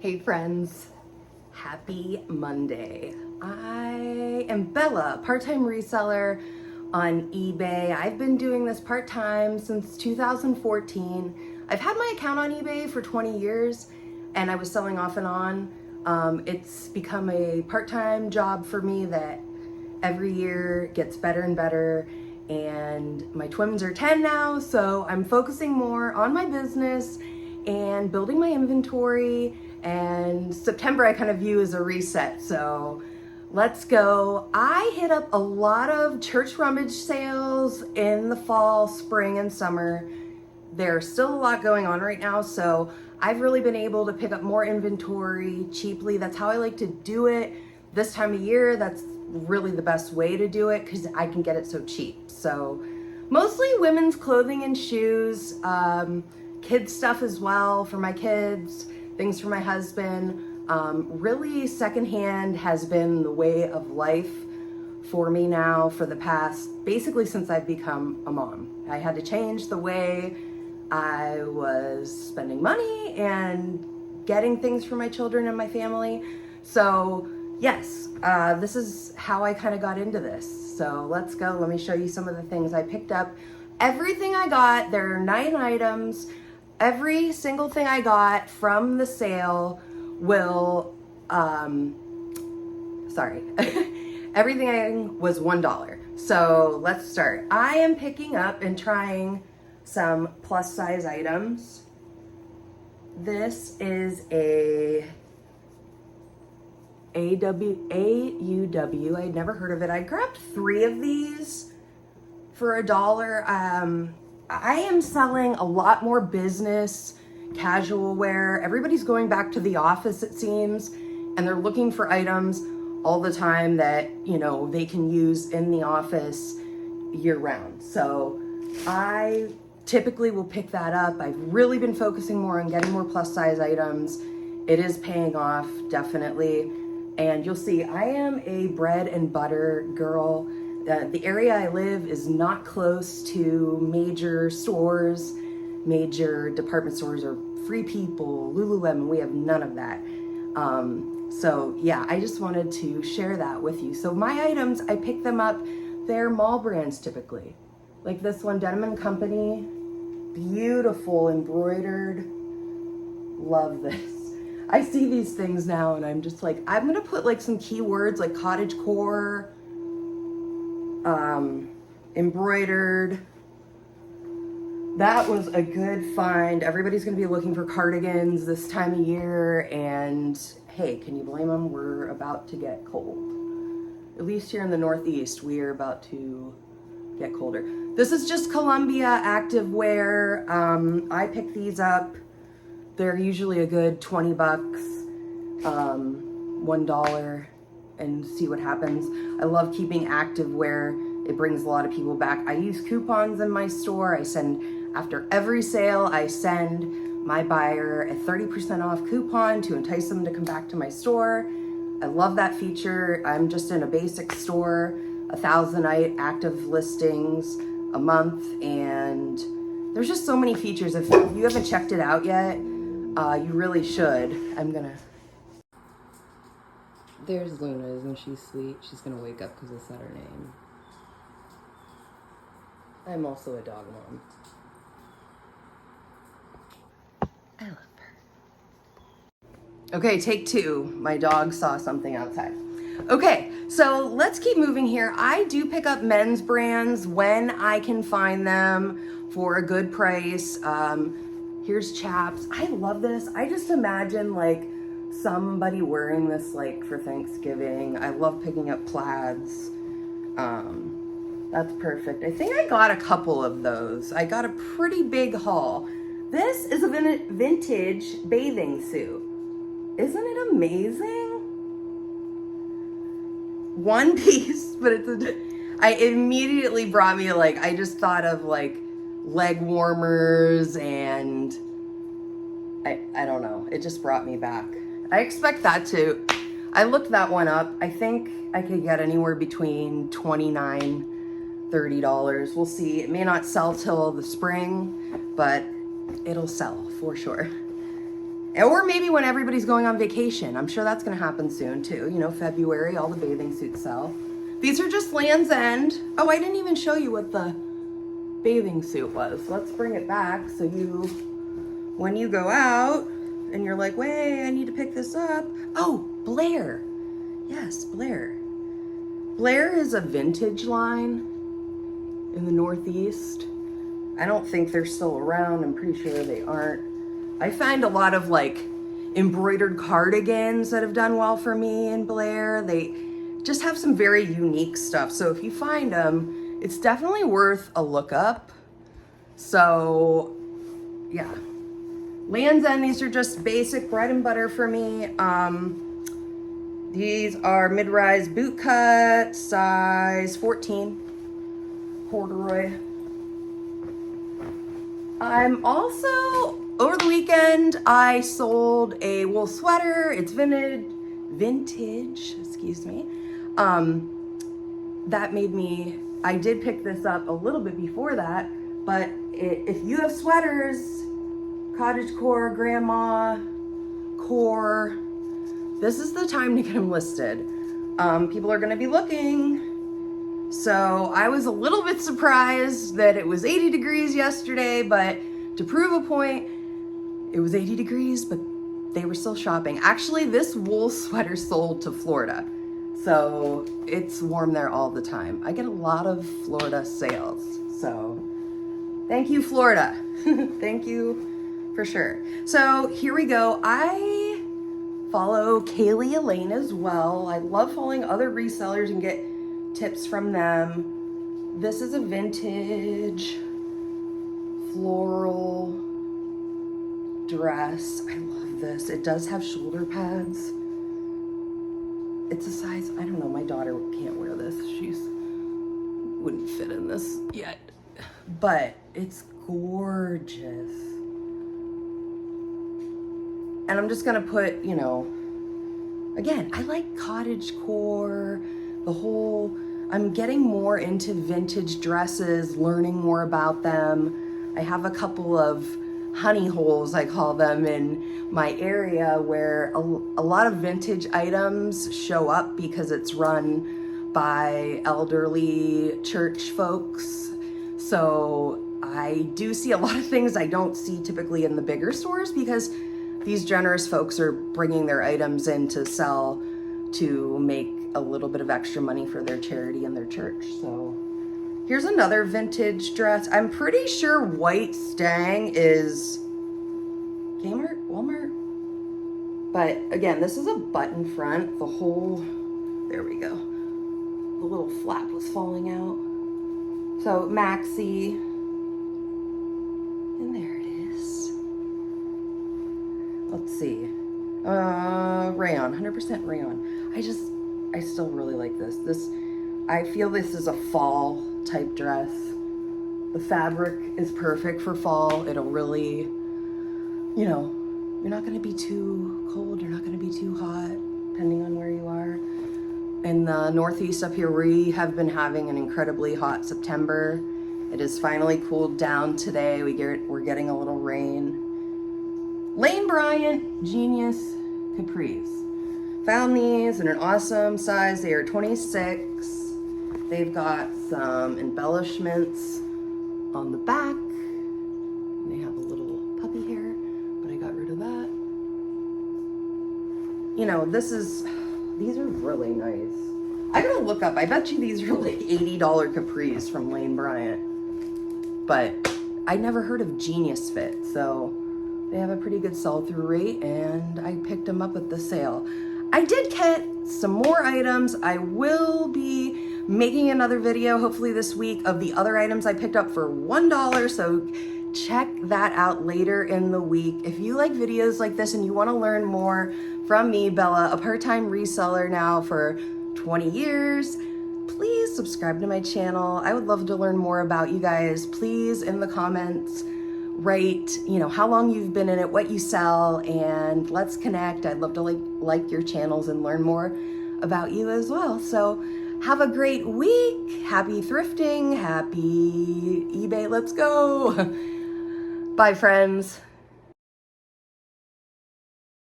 Hey friends, happy Monday. I am Bella, part-time reseller on eBay. I've been doing this part-time since 2014. I've had my account on eBay for 20 years and I was selling off and on. It's become a part-time job for me that every year gets better and better, and my twins are 10 now, so I'm focusing more on my business and building my inventory. And September I kind of view as a reset, so let's go. I hit up a lot of church rummage sales in the fall, spring, and summer. There's still a lot going on right now, so I've really been able to pick up more inventory cheaply. That's how I like to do it this time of year. That's really the best way to do it because I can get it so cheap. So mostly women's clothing and shoes, kids stuff as well for my kids, things for my husband. Really secondhand has been the way of life for me now for the past, basically since I've become a mom. I had to change the way I was spending money and getting things for my children and my family. So yes, this is how I kind of got into this. So let's go. Let me show you some of the things I picked up. Everything I got, there are 9 items. Every single thing I got from the sale will, everything was $1. So let's start. I am picking up and trying some plus size items. This is a AUW. I'd never heard of it. I grabbed 3 of these for $1. I am selling a lot more business casual wear. Everybody's going back to the office, it seems, and they're looking for items all the time that, you know, they can use in the office year round. So I typically will pick that up. I've really been focusing more on getting more plus size items. It is paying off, definitely. And you'll see I am a bread and butter girl. The area I live is not close to major stores, major department stores, or Free People, Lululemon. We have none of that. So yeah, I just wanted to share that with you. So my items, I pick them up. They're mall brands typically. Like this one, Denim & Company. Beautiful embroidered. Love this. I see these things now and I'm just like, I'm gonna put like some keywords like cottagecore, embroidered. That was a good find. Everybody's gonna be looking for cardigans this time of year, and hey, can you blame them? We're about to get cold. At least here in the Northeast, we are about to get colder. This is just Columbia activewear. I picked these up. They're usually a good 20 bucks, $1, and see what happens. I love keeping activewear. It brings a lot of people back. I use coupons in my store. After every sale, I send my buyer a 30% off coupon to entice them to come back to my store. I love that feature. I'm just in a basic store, 1,000 active listings a month, and there's just so many features. If you haven't checked it out yet, you really should. There's Luna. Isn't she sweet? She's gonna wake up because I said her name. I'm also a dog mom. I love her. Okay, take 2. My dog saw something outside. Okay, so let's keep moving here. I do pick up men's brands when I can find them for a good price. Here's chaps. I love this. I just imagine like somebody wearing this like for Thanksgiving. I love picking up plaids. That's perfect. I think I got a couple of those. I got a pretty big haul. This is a vintage bathing suit. Isn't it amazing? One piece, but it immediately brought me like, I just thought of like leg warmers and I don't know. It just brought me back. I expect that too. I looked that one up. I think I could get anywhere between $29, $30. We'll see. It may not sell till the spring, but it'll sell for sure. Or maybe when everybody's going on vacation. I'm sure that's gonna happen soon too. You know, February, all the bathing suits sell. These are just Land's End. Oh, I didn't even show you what the bathing suit was. Let's bring it back so you, when you go out and you're like, wait, I need to pick this up. Oh, Blair. Yes, Blair. Blair is a vintage line in the Northeast. I don't think they're still around. I'm pretty sure they aren't. I find a lot of like embroidered cardigans that have done well for me in Blair. They just have some very unique stuff. So if you find them, it's definitely worth a look up. So yeah, Land's End, these are just basic bread and butter for me. These are mid-rise boot cut, size 14, corduroy. I'm also, over the weekend, I sold a wool sweater. It's vintage, excuse me. That made me, I did pick this up a little bit before that, but if you have sweaters, cottage core, grandma core, this is the time to get them listed. People are gonna be looking. So I was a little bit surprised that it was 80 degrees yesterday, but to prove a point, it was 80 degrees, but they were still shopping. Actually, this wool sweater sold to Florida. So it's warm there all the time. I get a lot of Florida sales. So thank you, Florida. Thank you for sure. So here we go. I follow Kaylee Elaine as well. I love following other resellers and get tips from them. This is a vintage floral dress. I love this. It does have shoulder pads. It's a size, I don't know, my daughter can't wear this. She's wouldn't fit in this yet. But it's gorgeous. And I'm just gonna put, you know, again, I like cottage core, the whole, I'm getting more into vintage dresses, learning more about them. I have a couple of honey holes, I call them, in my area where a lot of vintage items show up because it's run by elderly church folks. So I do see a lot of things I don't see typically in the bigger stores because these generous folks are bringing their items in to sell to make a little bit of extra money for their charity and their church. So here's another vintage dress. I'm pretty sure white stang is Kmart, Walmart. But again, this is a button front. The whole, there we go. The little flap was falling out. So maxi, and there it is. Let's see. Rayon, 100% rayon. I still really like this. I feel this is a fall type dress. The fabric is perfect for fall. It'll really, you know, you're not gonna be too cold, you're not gonna be too hot, depending on where you are. In the Northeast up here, we have been having an incredibly hot September. It has finally cooled down today. We're getting a little rain. Lane Bryant Genius Capris. Found these in an awesome size. They are 26. They've got some embellishments on the back. They have a little puppy hair, but I got rid of that. You know, these are really nice. I gotta look up, I bet you these are like $80 capris from Lane Bryant. But I never heard of Genius Fit, so they have a pretty good sell-through rate, and I picked them up at the sale. I did get some more items. I will be making another video, hopefully this week, of the other items I picked up for $1, so check that out later in the week. If you like videos like this and you wanna learn more from me, Bella, a part-time reseller now for 20 years, please subscribe to my channel. I would love to learn more about you guys. Please, in the comments, write, you know, how long you've been in it, what you sell, and let's connect. I'd love to like your channels and learn more about you as well. So have a great week. Happy thrifting. Happy eBay. Let's go. Bye, friends.